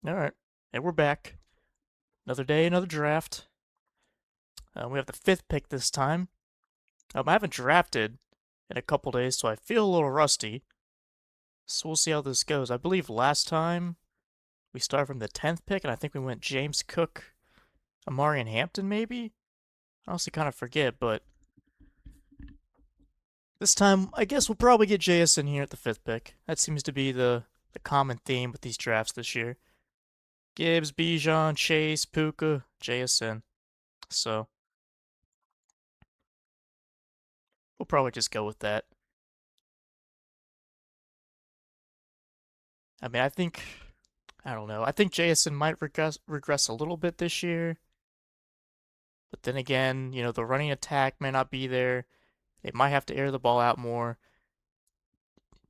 All right. And we're back. Another day, another draft. We have the fifth pick this time. I haven't drafted in a couple days, so I feel a little rusty. So we'll see how this goes. I believe last time we started from the 10th pick, and I think we went James Cook, Amari, and Hampton, maybe? I honestly kind of forget, but this time I guess we'll probably get JSN here at the fifth pick. That seems to be the common theme with these drafts this year. Gibbs, Bijan, Chase, Puka, JSN. So we'll probably just go with that. I mean, I don't know. I think Jason might regress a little bit this year, but then again, the running attack may not be there. They might have to air the ball out more.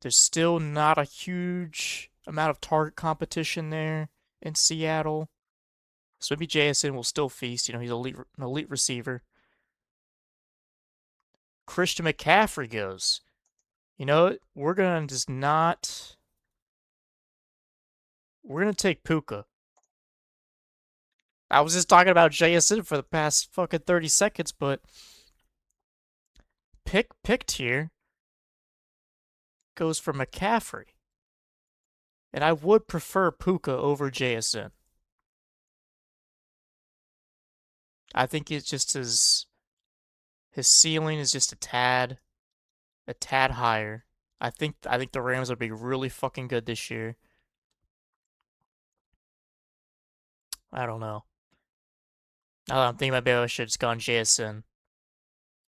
There's still not a huge amount of target competition there in Seattle. So maybe JSN will still feast. He's an elite receiver. Christian McCaffrey goes. We're gonna just not. We're gonna take Puka. I was just talking about JSN for the past fucking 30 seconds, but picked here goes for McCaffrey. And I would prefer Puka over JSN. I think it's just his ceiling is just a tad higher. I think the Rams will be really fucking good this year. I don't know. Now that I'm thinking about maybe I should have just gone JSN.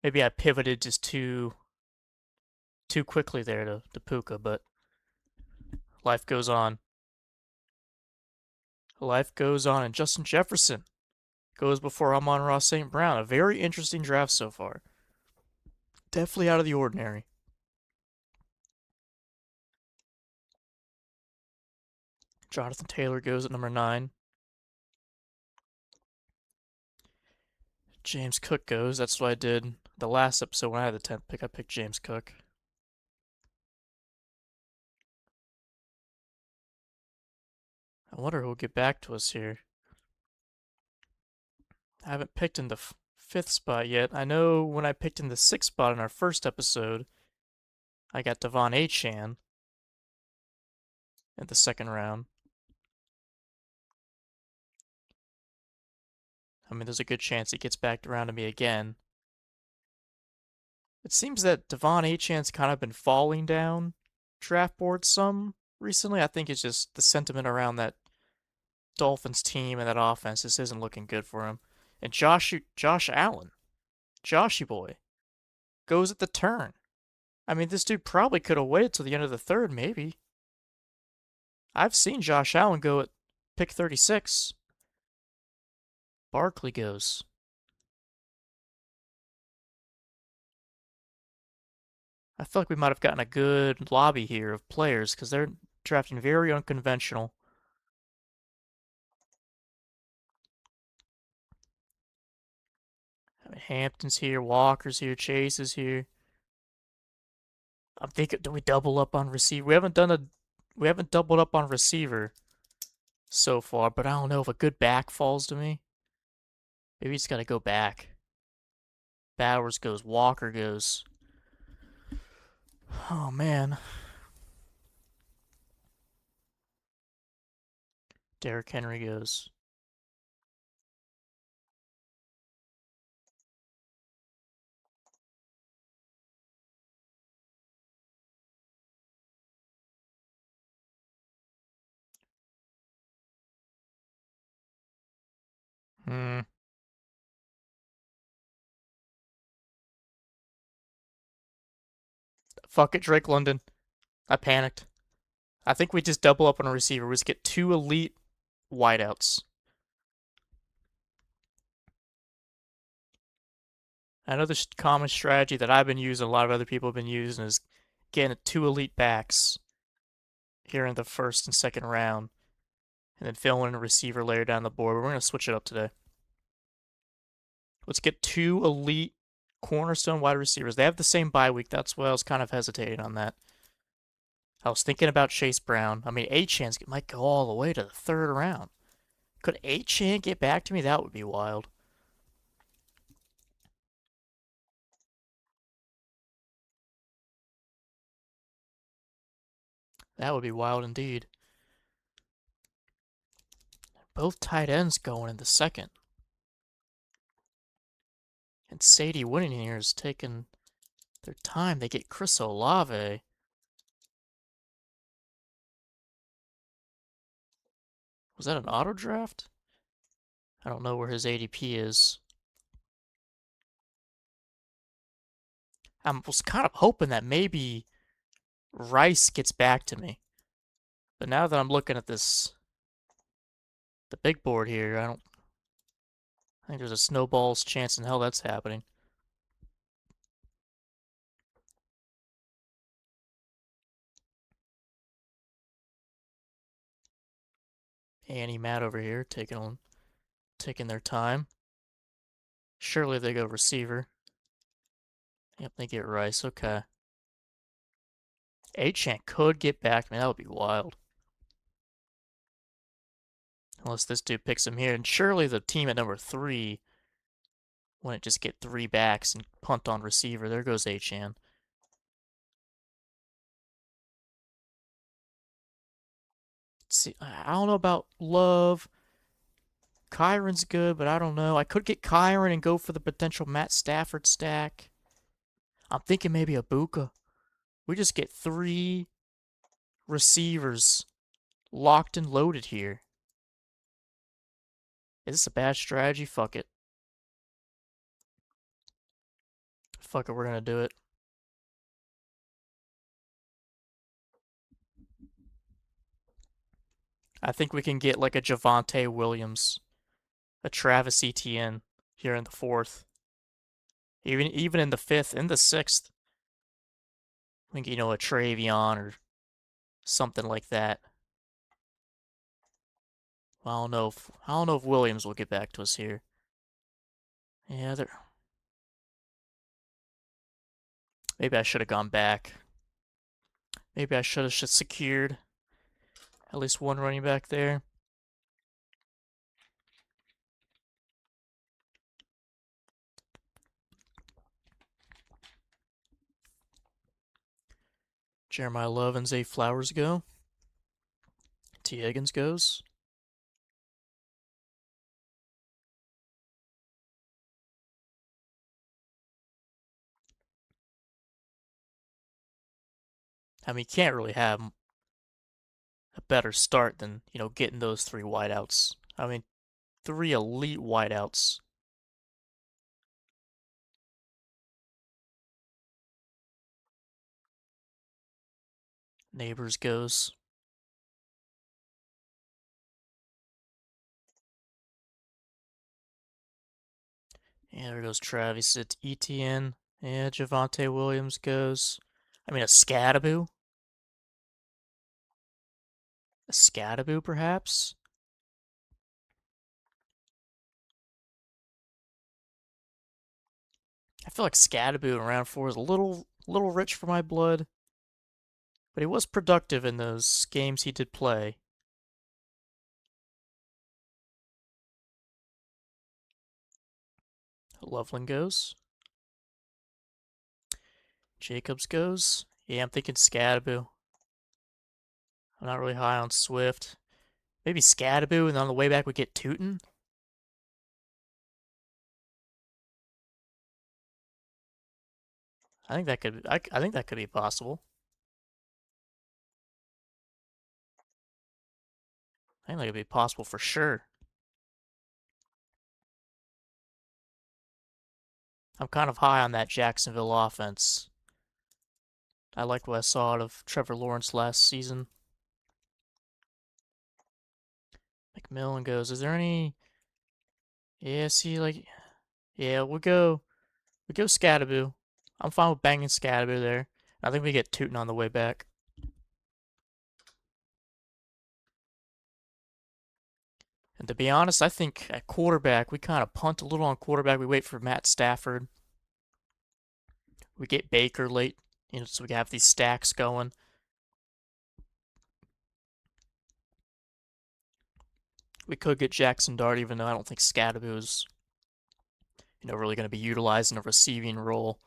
Maybe I pivoted just too quickly there to Puka, but life goes on. Life goes on, and Justin Jefferson goes before Amon-Ra St. Brown. A very interesting draft so far. Definitely out of the ordinary. Jonathan Taylor goes at number 9. James Cook goes. That's what I did the last episode when I had the 10th pick. I picked James Cook. I wonder who'll get back to us here. I haven't picked in the 5th spot yet. I know when I picked in the 6th spot in our first episode, I got Devon Achane in the second round. I mean, there's a good chance he gets back around to me again. It seems that Devon Achane's kind of been falling down draft boards some recently. I think it's just the sentiment around that Dolphins team and that offense just isn't looking good for him. And Josh Allen, Joshy boy, goes at the turn. I mean, this dude probably could have waited till the end of the third, maybe. I've seen Josh Allen go at pick 36. Barkley goes. I feel like we might have gotten a good lobby here of players because they're drafting very unconventional. I mean, Hampton's here, Walker's here, Chase is here. I'm thinking, do we double up on receiver? We haven't doubled up on receiver so far, but I don't know if a good back falls to me. Maybe it's got to go back. Bowers goes, Walker goes. Oh man, Derrick Henry goes. Hmm. Fuck it, Drake London. I panicked. I think we just double up on a receiver. We just get two elite wideouts. I know the common strategy that I've been using, a lot of other people have been using, is getting two elite backs here in the first and second round, and then filling in a receiver later down the board. We're going to switch it up today. Let's get two elite cornerstone wide receivers. They have the same bye week. That's why I was kind of hesitating on that. I was thinking about Chase Brown. I mean, A-Chance might go all the way to the third round. Could A-Chan get back to me? That would be wild. That would be wild indeed. Both tight ends going in the second. And Sadie winning here is taking their time. They get Chris Olave. Was that an auto draft? I don't know where his ADP is. I was kind of hoping that maybe Rice gets back to me. But now that I'm looking at the big board here, I think there's a snowball's chance in hell that's happening. Annie Matt over here taking their time. Surely they go receiver. Yep, they get Rice. Okay. Achan could get back. Man, that would be wild. Unless this dude picks him here. And surely the team at number 3 wouldn't just get 3 backs and punt on receiver. There goes Achan. Let's see. I don't know about Love. Kyron's good, but I don't know. I could get Kyron and go for the potential Matt Stafford stack. I'm thinking maybe a Buka. We just get 3 receivers locked and loaded here. Is this a bad strategy? Fuck it. Fuck it, we're gonna do it. I think we can get like a Javonte Williams, a Travis Etienne here in the fourth. Even in the fifth, in the sixth. I think, a Travion or something like that. I don't know if Williams will get back to us here. Yeah, maybe I should have gone back. Maybe I should have secured at least one running back there. Jeremiah Love and Zay Flowers go. T. Higgins goes. I mean, you can't really have a better start than, getting those 3 wideouts. I mean, 3 elite wideouts. Neighbors goes. Yeah, there goes Travis. It's ETN. Yeah, Javonte Williams goes. I mean, a Scadaboo? A Scadaboo, perhaps? I feel like Scadaboo in round 4 is a little rich for my blood. But he was productive in those games he did play. Loveland goes. Jacobs goes. Yeah, I'm thinking Scadaboo. I'm not really high on Swift. Maybe Scadaboo, and on the way back we get Tootin. I think that could be possible. I think that could be possible for sure. I'm kind of high on that Jacksonville offense. I liked what I saw out of Trevor Lawrence last season. McMillan goes. Is there any? Yeah, see, yeah, we go Scadaboo. I'm fine with banging Scadaboo there. I think we get Tootin on the way back. And to be honest, I think at quarterback, we kind of punt a little on quarterback. We wait for Matt Stafford. We get Baker late, so we have these stacks going. We could get Jackson Dart, even though I don't think Scadaboo is, really going to be utilized in a receiving role.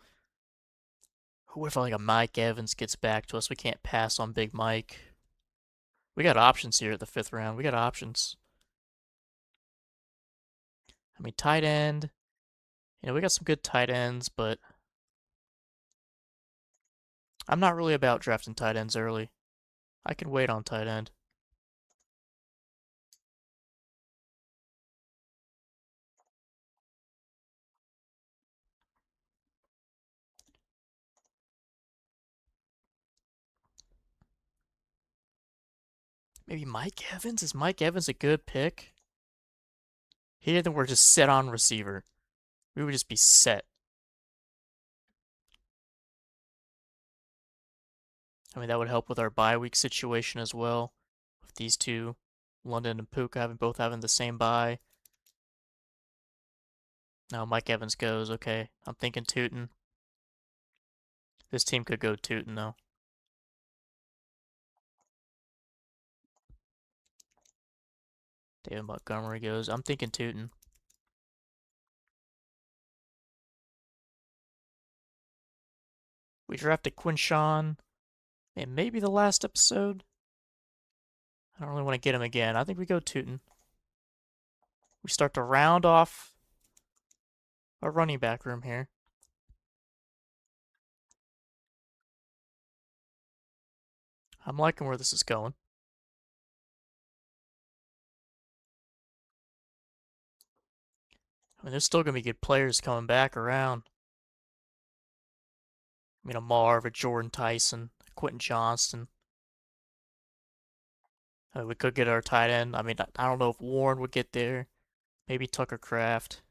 What if like a Mike Evans gets back to us? We can't pass on Big Mike. We got options here at the fifth round. We got options. I mean, tight end. We got some good tight ends, but I'm not really about drafting tight ends early. I can wait on tight end. Maybe Mike Evans? Is Mike Evans a good pick? Here, then we're just set on receiver. We would just be set. I mean, that would help with our bye week situation as well. With these two, London and Puka both having the same bye. Now Mike Evans goes. Okay, I'm thinking Tootin. This team could go Tootin though. David Montgomery goes. I'm thinking Tootin. We drafted Quinshawn in maybe the last episode. I don't really want to get him again. I think we go Tootin. We start to round off our running back room here. I'm liking where this is going. I mean, there's still going to be good players coming back around. I mean, a Marv, a Jordan Tyson, a Quentin Johnston. I mean, we could get our tight end. I mean, I don't know if Warren would get there. Maybe Tucker Kraft.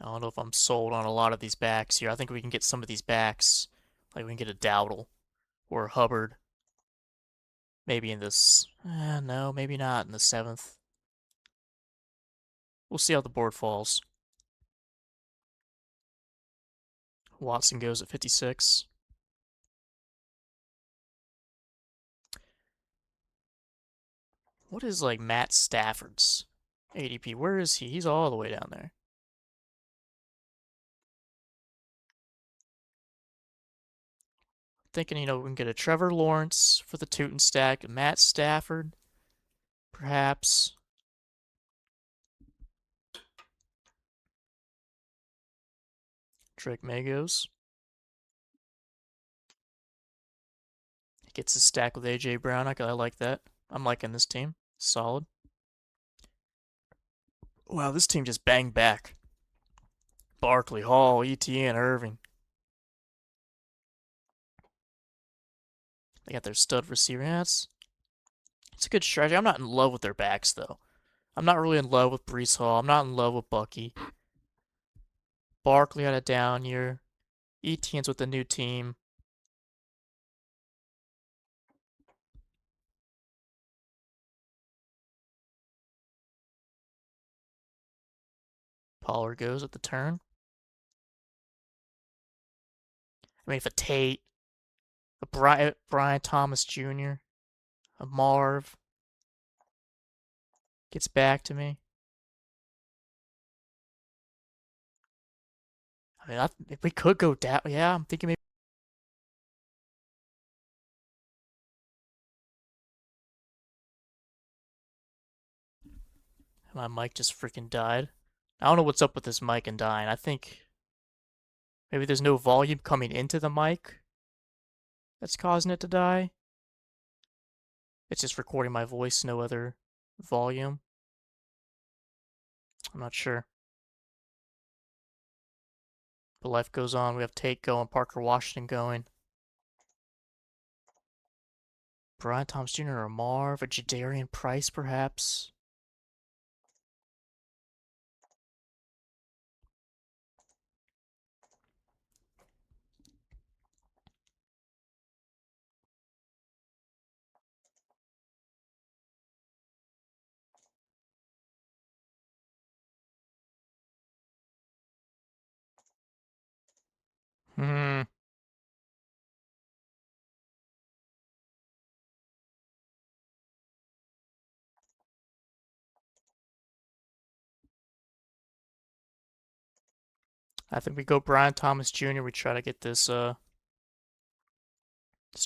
I don't know if I'm sold on a lot of these backs here. I think we can get some of these backs. Like we can get a Dowdle or a Hubbard. Maybe in this. No, maybe not in the seventh. We'll see how the board falls. Watson goes at 56. What is like Matt Stafford's ADP? Where is he? He's all the way down there. Thinking, we can get a Trevor Lawrence for the Tootin stack, Matt Stafford, perhaps. Drake May goes. Gets his stack with AJ Brown. I like that. I'm liking this team. Solid. Wow, this team just banged back. Barkley, Hall, ETN, Irving. They got their stud receiver. Yeah, it's a good strategy. I'm not in love with their backs, though. I'm not really in love with Brees Hall. I'm not in love with Bucky. Barkley had a down year. ETN's with the new team. Pollard goes at the turn. I mean, if a Tate, a Brian Thomas Jr., a Marv gets back to me. I mean, if we could go down, yeah, I'm thinking maybe my mic just freaking died. I don't know what's up with this mic and dying. I think maybe there's no volume coming into the mic that's causing it to die. It's just recording my voice, no other volume. I'm not sure. But life goes on. We have Tate going, Parker Washington going. Brian Thomas Jr. or Marv, a Jadarian Price perhaps. Hmm. I think we go Brian Thomas Jr. We try to get this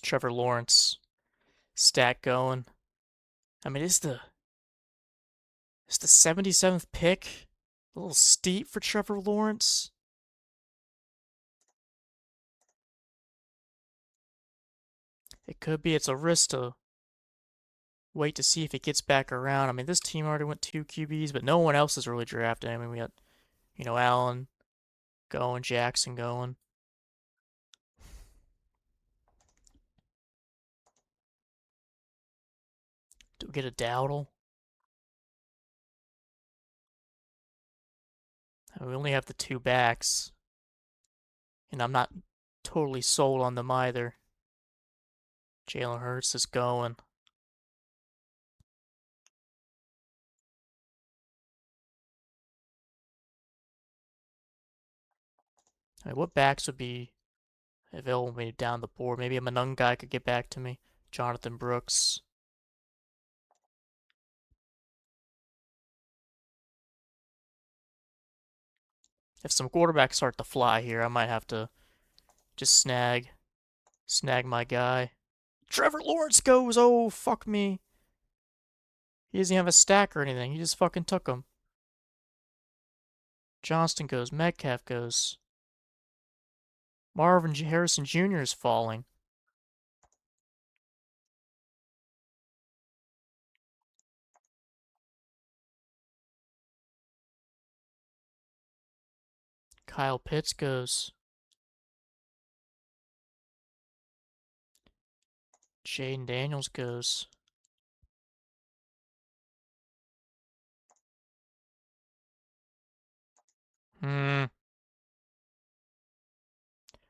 Trevor Lawrence stat going. I mean, it's the 77th pick. A little steep for Trevor Lawrence. It could be. It's a risk to wait to see if it gets back around. I mean, this team already went two QBs, but no one else is really drafted. I mean, we got, Allen going, Jackson going. Do we get a Dowdle? I mean, we only have the two backs, and I'm not totally sold on them either. Jalen Hurts is going. I mean, what backs would be available maybe down the board? Maybe a Manung guy could get back to me. Jonathan Brooks. If some quarterbacks start to fly here, I might have to just snag my guy. Trevor Lawrence goes. Oh, fuck me. He doesn't have a stack or anything. He just fucking took him. Johnston goes. Metcalf goes. Marvin Harrison Jr. is falling. Kyle Pitts goes. Jaden Daniels goes.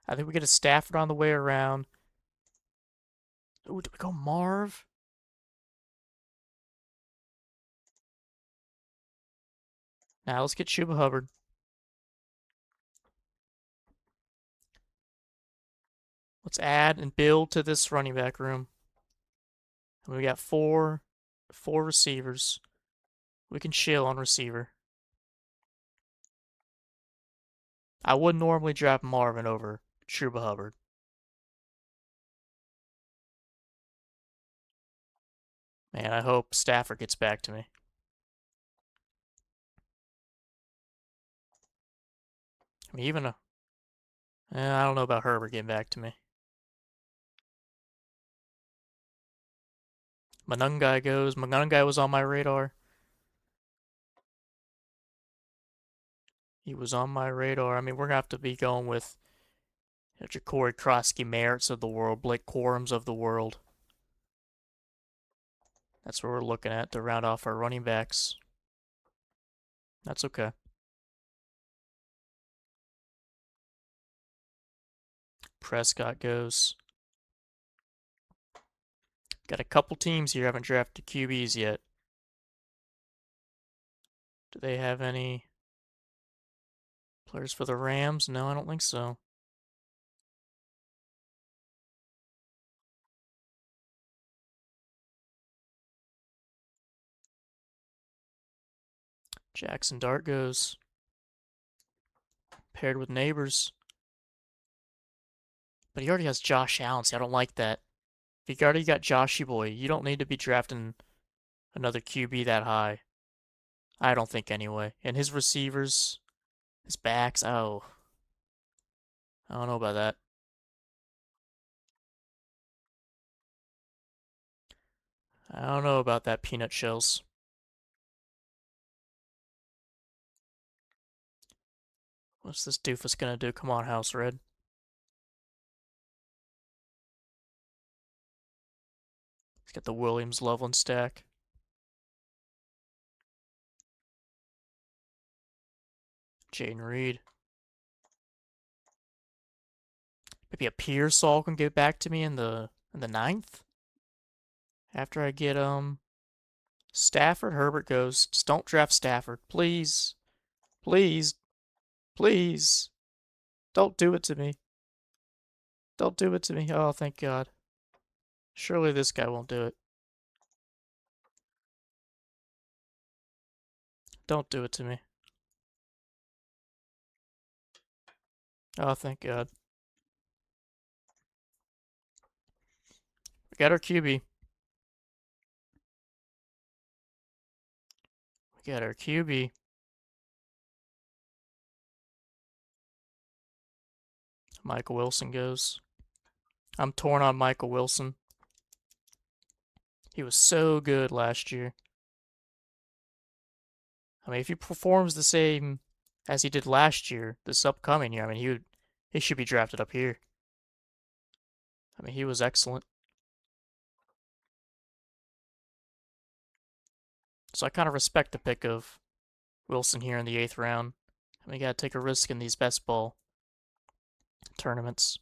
I think we get a Stafford on the way around. Ooh, do we go Marv? Now let's get Chuba Hubbard. Let's add and build to this running back room. And we got four receivers. We can chill on receiver. I would normally draft Marvin over Chuba Hubbard. Man, I hope Stafford gets back to me. I mean, I don't know about Herbert getting back to me. Manungai goes. Manungai was on my radar. He was on my radar. I mean, we're going to have to be going with Ja'Cory Krosky Merritts of the world, Blake Corums of the world. That's what we're looking at to round off our running backs. That's okay. Prescott goes. Got a couple teams here haven't drafted QBs yet. Do they have any players for the Rams? No, I don't think so. Jackson Dart goes. Paired with Neighbors. But he already has Josh Allen, so I don't like that. If you already got Joshy Boy, you don't need to be drafting another QB that high. I don't think anyway. And his receivers, his backs, oh, I don't know about that. I don't know about that, peanut shells. What's this doofus gonna do? Come on, House Red. He's got the Williams Loveland stack. Jaden Reed. Maybe a Pearsall can get back to me in the ninth. After I get Stafford, Herbert goes. Just don't draft Stafford, please, please, please. Don't do it to me. Don't do it to me. Oh, thank God. Surely this guy won't do it. Don't do it to me. Oh, thank God. We got our QB. We got our QB. Michael Wilson goes. I'm torn on Michael Wilson. He was so good last year. I mean, if he performs the same as he did last year, this upcoming year, I mean, he should be drafted up here. I mean, he was excellent. So I kind of respect the pick of Wilson here in the 8th round. I mean, you got to take a risk in these best ball tournaments.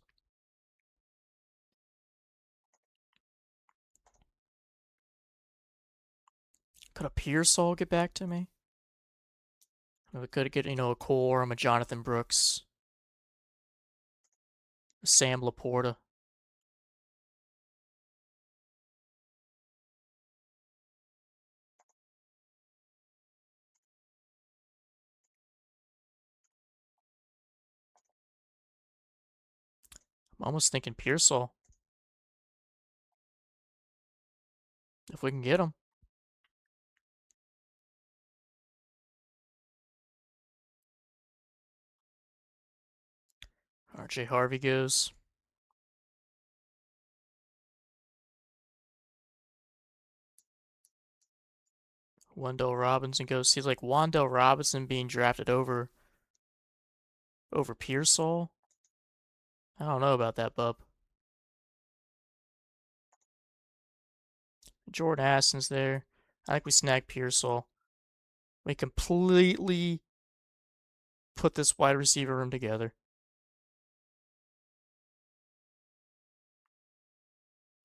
Could a Pearsall get back to me? I mean, we could get, a Core, a Jonathan Brooks, a Sam Laporta. I'm almost thinking Pearsall, if we can get him. RJ Harvey goes. Wendell Robinson goes. Seems like Wendell Robinson being drafted over Pearsall. I don't know about that, bub. Jordan Addison's there. I think we snag Pearsall. We completely put this wide receiver room together.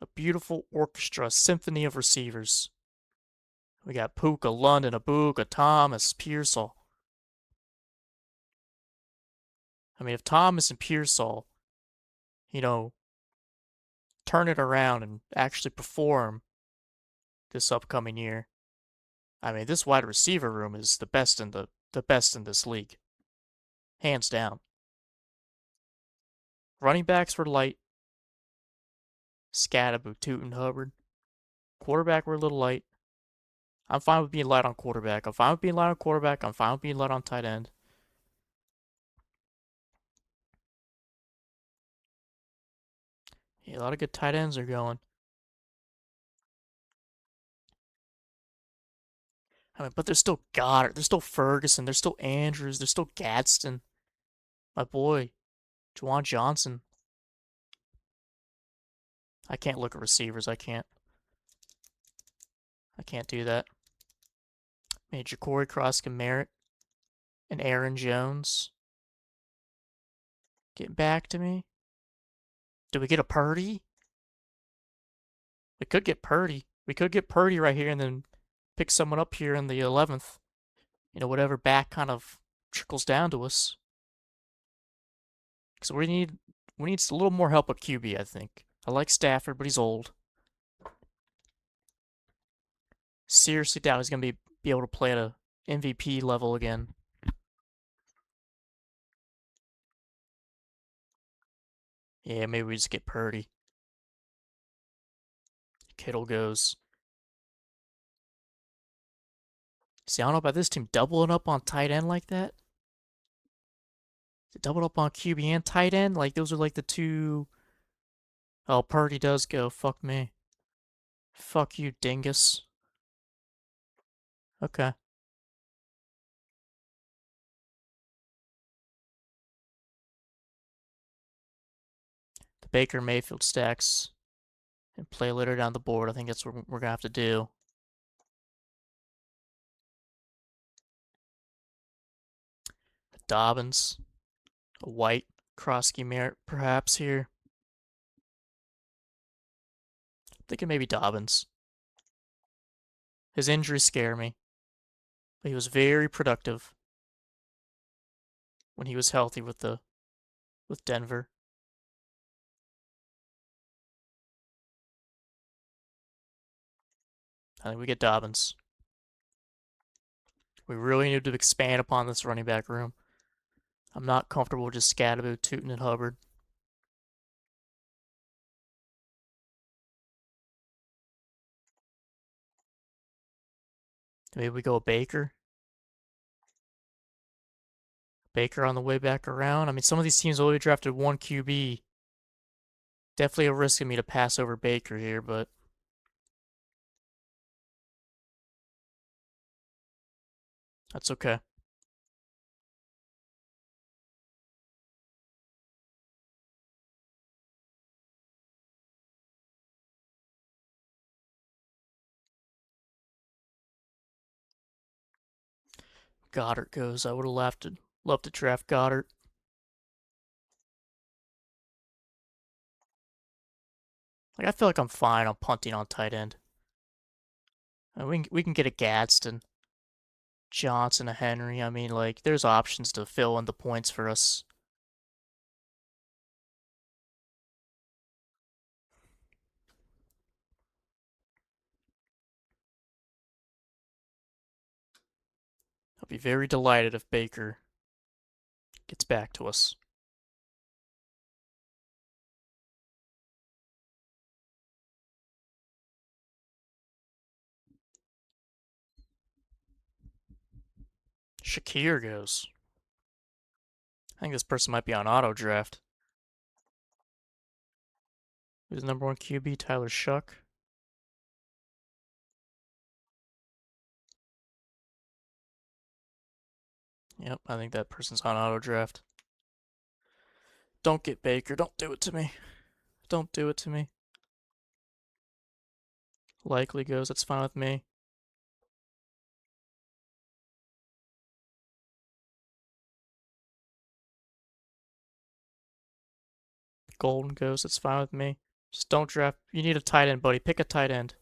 A beautiful orchestra, symphony of receivers. We got Puka, London, Abuka, Thomas, Pearsall. I mean, if Thomas and Pearsall, you know, turn it around and actually perform this upcoming year, I mean, this wide receiver room is the best in this league, hands down. Running backs were light. Scatterbo, Tootin, Hubbard. Quarterback were a little light. I'm fine with being light on quarterback. I'm fine with being light on quarterback. I'm fine with being light on tight end. Yeah, a lot of good tight ends are going. I mean, but there's still Goddard, there's still Ferguson, there's still Andrews, there's still Gadsden. My boy, Juwan Johnson. I can't look at receivers. I can't. I can't do that. Major Corey Cross can merit and Aaron Jones. Get back to me. Do we get a Purdy? We could get Purdy. We could get Purdy right here and then pick someone up here in the 11th. Whatever back kind of trickles down to us. Because we need a little more help at QB, I think. I like Stafford, but he's old. Seriously doubt he's gonna be able to play at a MVP level again. Yeah, maybe we just get Purdy. Kittle goes. See, I don't know about this team doubling up on tight end like that. Double up on QB and tight end, like those are like the two. Oh, Purdy does go. Fuck me. Fuck you, dingus. Okay. The Baker Mayfield stacks and play later down the board. I think that's what we're gonna have to do. Dobbins, a White, Krosky Merritt, perhaps here. Thinking maybe Dobbins. His injuries scare me. But he was very productive when he was healthy with Denver. I think we get Dobbins. We really need to expand upon this running back room. I'm not comfortable with just Scatterbo, Tootin, and Hubbard. Maybe we go Baker. Baker on the way back around. I mean, some of these teams only drafted one QB. Definitely a risk of me to pass over Baker here, but that's okay. Goddard goes. I would have loved to draft Goddard. Like I feel like I'm fine on punting on tight end. We can get a Gadsden, Johnson, a Henry. I mean, like there's options to fill in the points for us. I'll be very delighted if Baker gets back to us. Shakir goes. I think this person might be on auto draft. Who's the number one QB? Tyler Shuck. Yep, I think that person's on auto draft. Don't get Baker. Don't do it to me. Don't do it to me. Likely goes. That's fine with me. Golden goes. That's fine with me. Just don't draft. You need a tight end, buddy. Pick a tight end.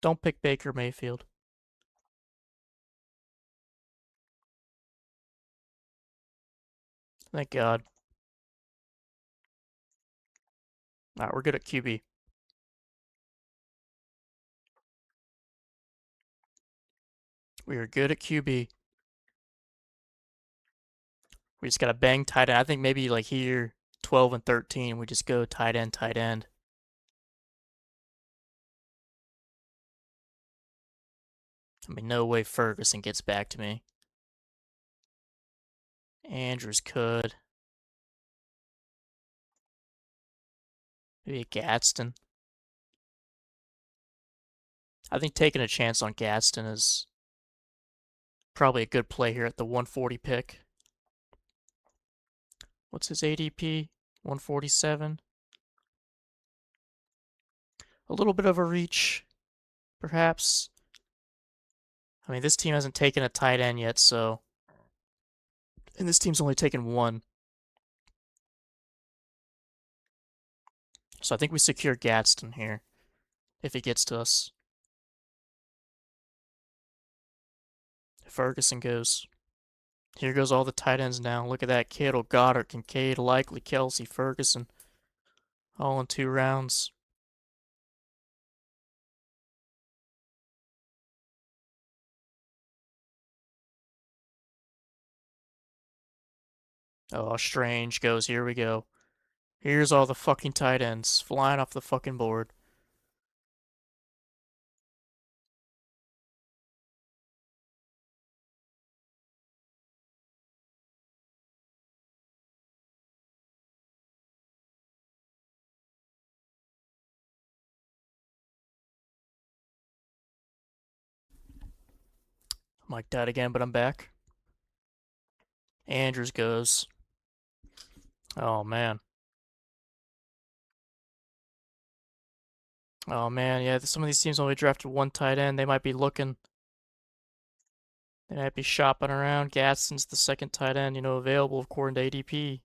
Don't pick Baker Mayfield. Thank God. All right, we're good at QB. We are good at QB. We just got to bang tight end. I think maybe like here, 12 and 13, we just go tight end, tight end. I mean, no way Ferguson gets back to me. Andrews could. Maybe a Gadsden. I think taking a chance on Gadsden is probably a good play here at the 140 pick. What's his ADP? 147. A little bit of a reach, perhaps. I mean, this team hasn't taken a tight end yet, so. And this team's only taken one. So I think we secure Gadsden here if he gets to us. Ferguson goes. Here goes all the tight ends now. Look at that. Kittle, Goddard, Kincaid, Likely, Kelsey, Ferguson. All in 2 rounds. Oh, Strange goes. Here we go. Here's all the fucking tight ends flying off the fucking board. I'm like that again, but I'm back. Andrews goes. Oh, man. Oh, man. Yeah, some of these teams only drafted one tight end. They might be looking. They might be shopping around. Gadsden's the second tight end, available according to ADP.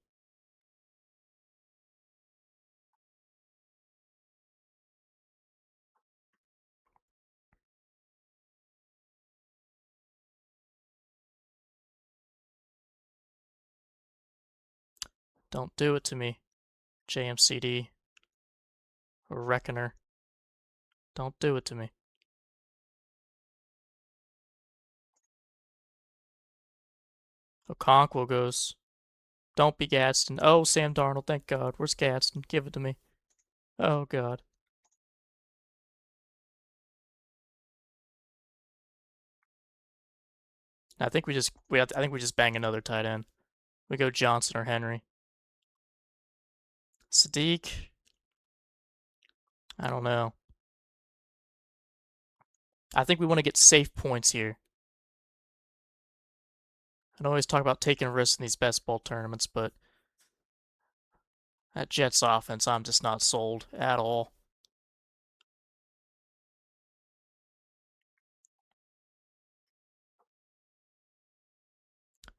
Don't do it to me, JMCD or Reckoner. Don't do it to me. Okonkwo goes. Don't be Gadsden. Oh, Sam Darnold, thank God. Where's Gadsden? Give it to me. Oh, God. I think we just bang another tight end. We go Johnson or Henry. Sadiq. I don't know. I think we want to get safe points here. I always talk about taking risks in these best ball tournaments, but that Jets offense, I'm just not sold at all.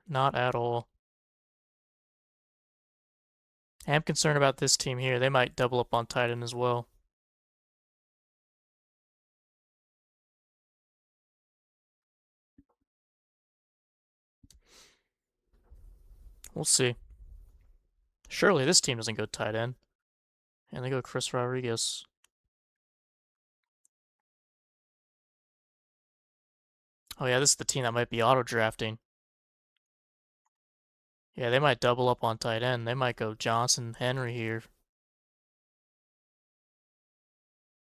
Not at all. I am concerned about this team here. They might double up on tight end as well. We'll see. Surely this team doesn't go tight end. And they go Chris Rodriguez. Oh yeah, this is the team that might be auto drafting. Yeah, they might double up on tight end. They might go Johnson, Henry here.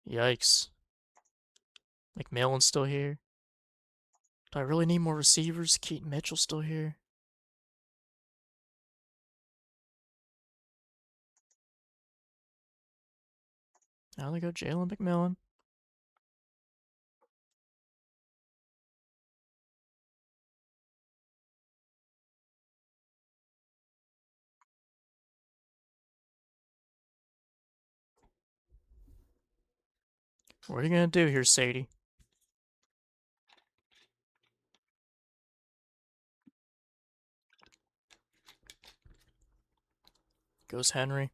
Yikes. McMillan's still here. Do I really need more receivers? Keaton Mitchell's still here. Now they go Jalen McMillan. What are you gonna do here, Sadie? Goes Henry.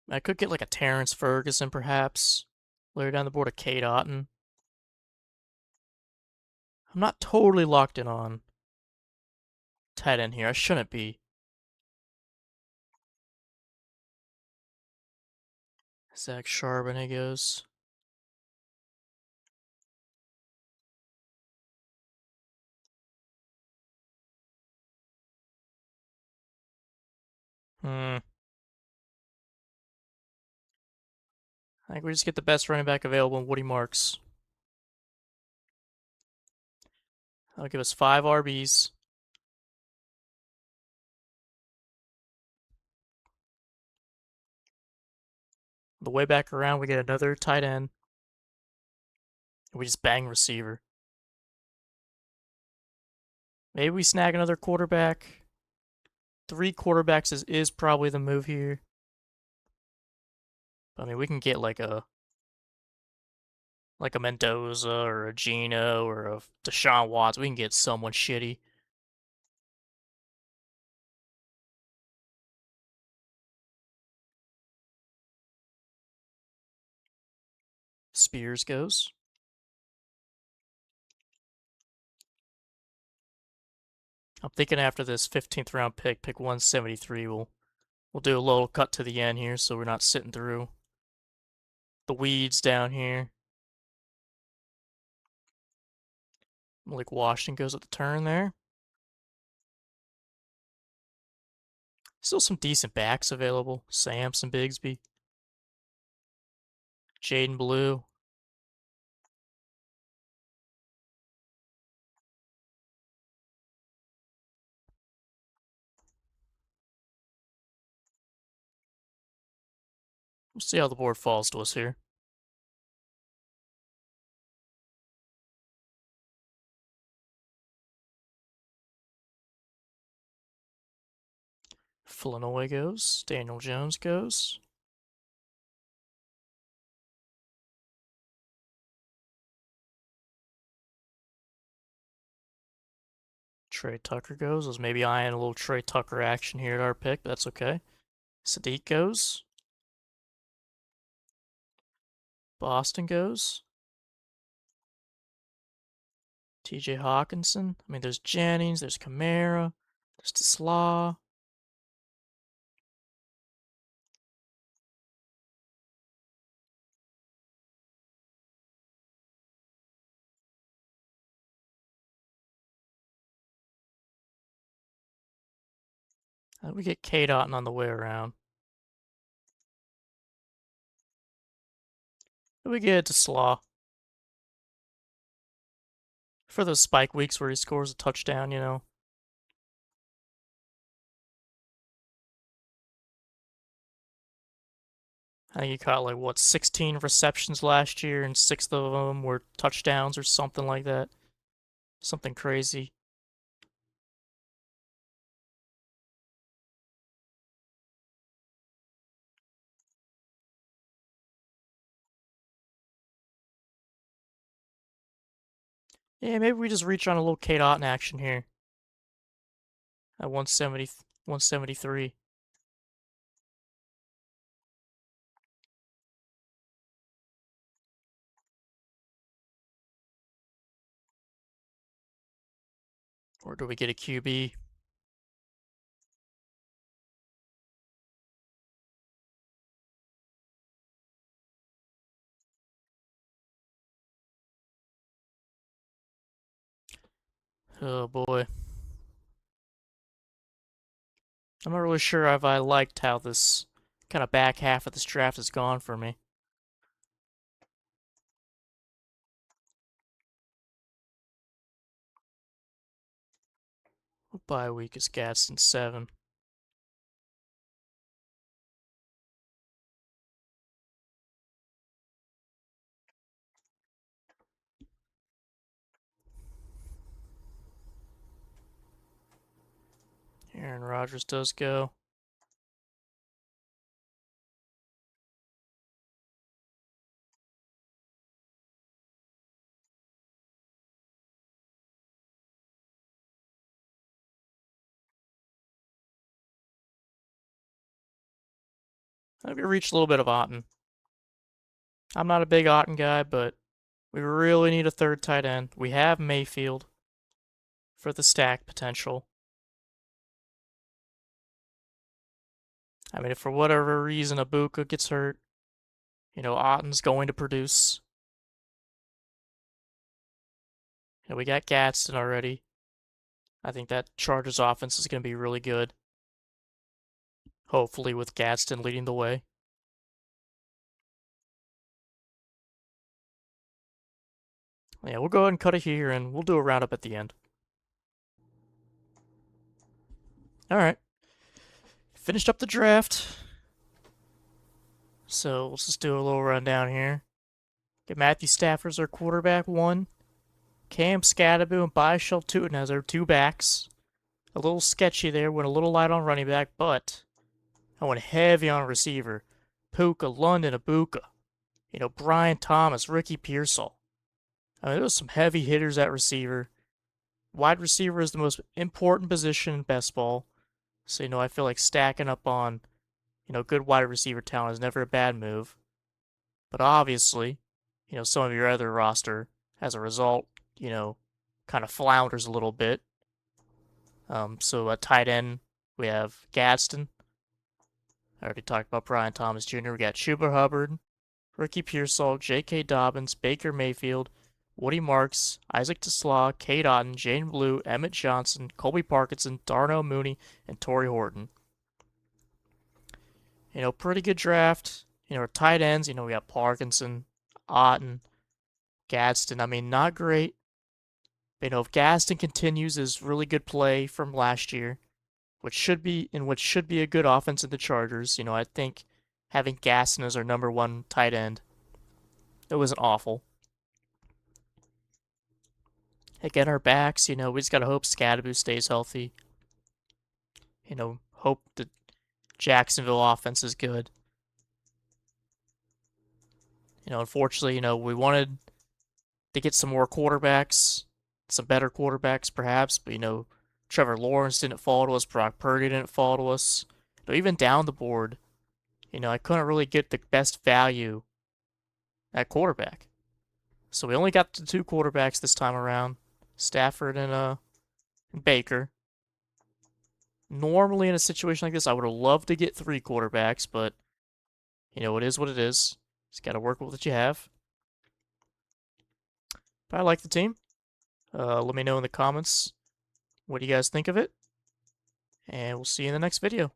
I could get like a Terrence Ferguson, perhaps. Later down the board, a Kate Otten. I'm not totally locked in on tight end here. I shouldn't be. Zach Charbonnet goes. I think we just get the best running back available in Woody Marks. That'll give us 5 RBs. The way back around, we get another tight end. And we just bang receiver. Maybe we snag another quarterback. 3 quarterbacks is probably the move here. I mean, we can get like a Mendoza or a Gino or a Deshaun Watts. We can get someone shitty. Spears goes. I'm thinking after this 15th round pick 173, we'll do a little cut to the end here so we're not sitting through the weeds down here. Malik Washington goes at the turn there. Still some decent backs available. Samson Bigsby. Jaden Blue. We'll see how the board falls to us here. Flanoy goes. Daniel Jones goes. Trey Tucker goes. I was maybe eyeing a little Trey Tucker action here at our pick, but that's okay. Sadiq goes. Boston goes. TJ Hawkinson. I mean, there's Jennings, there's Kamara, there's Tesla. We get K-Dot on the way around. We get it to Slaw for those spike weeks where he scores a touchdown, you know. I think he caught like what 16 receptions last year, and 6 of them were touchdowns or something like that. Something crazy. Yeah, maybe we just reach on a little K-Dot in action here at 170, 173. Or do we get a QB? Oh boy. I'm not really sure if I liked how this kind of back half of this draft has gone for me. Bye week is Gadsden 7. Aaron Rodgers does go. I think we reached a little bit of Otten. I'm not a big Otten guy, but we really need a third tight end. We have Mayfield for the stack potential. I mean, if for whatever reason Abuka gets hurt, Otten's going to produce. We got Gadsden already. I think that Chargers offense is going to be really good. Hopefully with Gadsden leading the way. Yeah, we'll go ahead and cut it here, and we'll do a roundup at the end. All right. Finished up the draft. So let's just do a little rundown here. Get Matthew Stafford as our quarterback 1. Cam Scadaboo and Byshell Tootin as our 2 backs. A little sketchy there, went a little light on running back, but I went heavy on receiver. Puka, London, Abuka. Brian Thomas, Ricky Pearsall. I mean, there was some heavy hitters at receiver. Wide receiver is the most important position in best ball. So, I feel like stacking up on, good wide receiver talent is never a bad move. But obviously, some of your other roster, as a result, kind of flounders a little bit. So at tight end, we have Gadsden. I already talked about Brian Thomas Jr. We got Chuba Hubbard, Ricky Pearsall, J.K. Dobbins, Baker Mayfield, Woody Marks, Isaac TeSlaa, Kate Otten, Jane Blue, Emmett Johnson, Colby Parkinson, Darnell Mooney, and Torrey Horton. Pretty good draft. Our tight ends, we got Parkinson, Otten, Gadsden. I mean, not great. But, if Gadsden continues his really good play from last year, which should be a good offense in the Chargers, I think having Gadsden as our number 1 tight end, it wasn't awful. Again, our backs, we just gotta hope Scadaboo stays healthy. Hope the Jacksonville offense is good. Unfortunately, we wanted to get some more quarterbacks, some better quarterbacks perhaps, but Trevor Lawrence didn't fall to us, Brock Purdy didn't fall to us. Even down the board, I couldn't really get the best value at quarterback. So we only got the 2 quarterbacks this time around, Stafford and Baker. Normally in a situation like this, I would have loved to get 3 quarterbacks, but it is what it is. Just got to work with what you have. But I like the team. Let me know in the comments what do you guys think of it. and we'll see you in the next video.